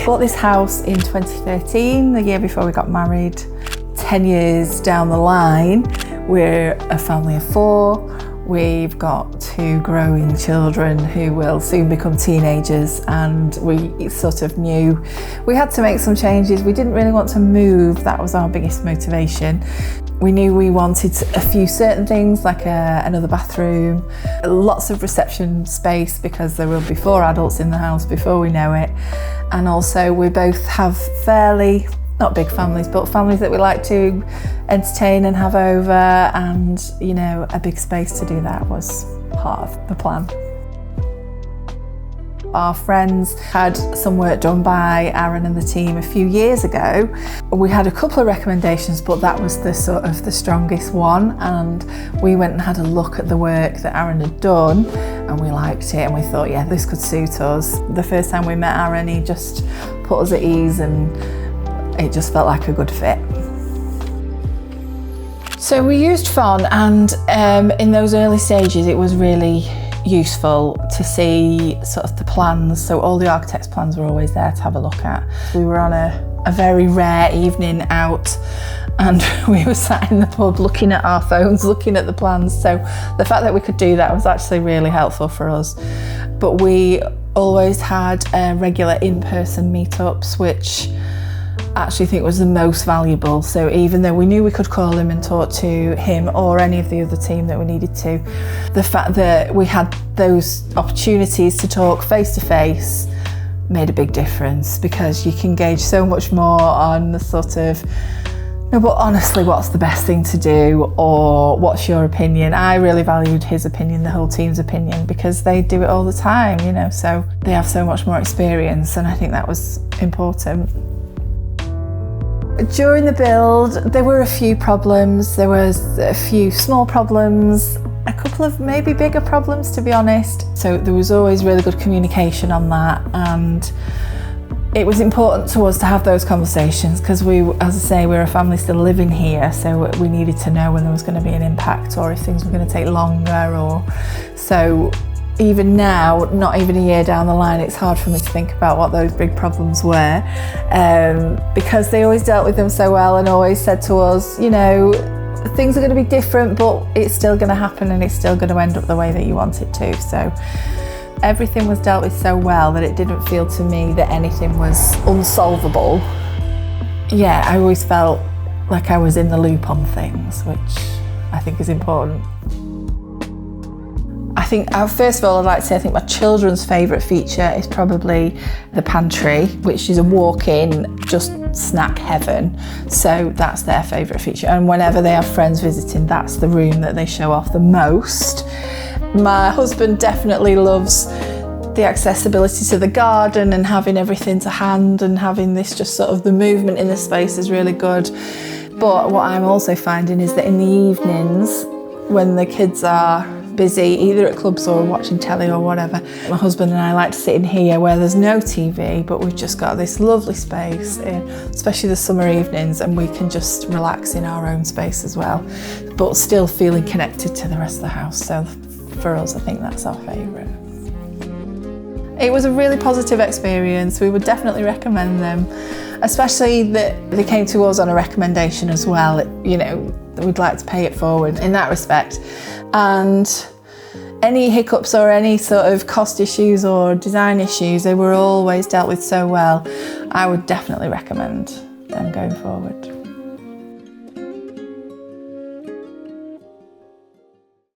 bought this house in 2013, the year before we got married. 10 years down the line, we're a family of 4. We've got 2 growing children who will soon become teenagers, and we sort of knew we had to make some changes. We didn't really want to move, that was our biggest motivation. We knew we wanted a few certain things, like another bathroom, lots of reception space because there will be 4 adults in the house before we know it. And also we both have fairly, not big families, but families that we like to entertain and have over, and you know, a big space to do that was part of the plan. Our friends had some work done by Aaron and the team a few years ago. We had a couple of recommendations, but that was the sort of the strongest one, and we went and had a look at the work that Aaron had done, and we liked it, and we thought, yeah, this could suit us. The first time we met Aaron, he just put us at ease, and it just felt like a good fit. So we used Fon, and in those early stages it was really useful to see sort of the plans. So all the architect's plans were always there to have a look at. We were on a very rare evening out, and we were sat in the pub looking at our phones, looking at the plans. So the fact that we could do that was actually really helpful for us. But we always had regular in-person meetups, which I actually think was the most valuable. So even though we knew we could call him and talk to him or any of the other team that we needed to, the fact that we had those opportunities to talk face to face made a big difference, because you can gauge so much more on the sort of, no, but honestly, what's the best thing to do, or what's your opinion? I really valued his opinion, the whole team's opinion, because they do it all the time, you know, so they have so much more experience, and I think that was important. During the build, there were a few problems. There was a few small problems, a couple of maybe bigger problems, to be honest. So there was always really good communication on that, and it was important to us to have those conversations, because we, as I say, we're a family still living here, so we needed to know when there was going to be an impact, or if things were going to take longer, or so. Even now, not even a year down the line, it's hard for me to think about what those big problems were, because they always dealt with them so well and always said to us, you know, things are going to be different, but it's still going to happen and it's still going to end up the way that you want it to. So everything was dealt with so well that it didn't feel to me that anything was unsolvable. Yeah, I always felt like I was in the loop on things, which I think is important. I think, first of all, I'd like to say I think my children's favourite feature is probably the pantry, which is a walk-in, just snack heaven. So that's their favourite feature. And whenever they have friends visiting, that's the room that they show off the most. My husband definitely loves the accessibility to the garden and having everything to hand, and having this just sort of the movement in the space is really good. But what I'm also finding is that in the evenings, when the kids are busy, either at clubs or watching telly or whatever, my husband and I like to sit in here where there's no TV, but we've just got this lovely space, especially the summer evenings, and we can just relax in our own space as well, but still feeling connected to the rest of the house. So for us, I think that's our favourite. It was a really positive experience. We would definitely recommend them, especially that they came to us on a recommendation as well. You know, we'd like to pay it forward in that respect. And any hiccups or any sort of cost issues or design issues, they were always dealt with so well. I would definitely recommend them going forward.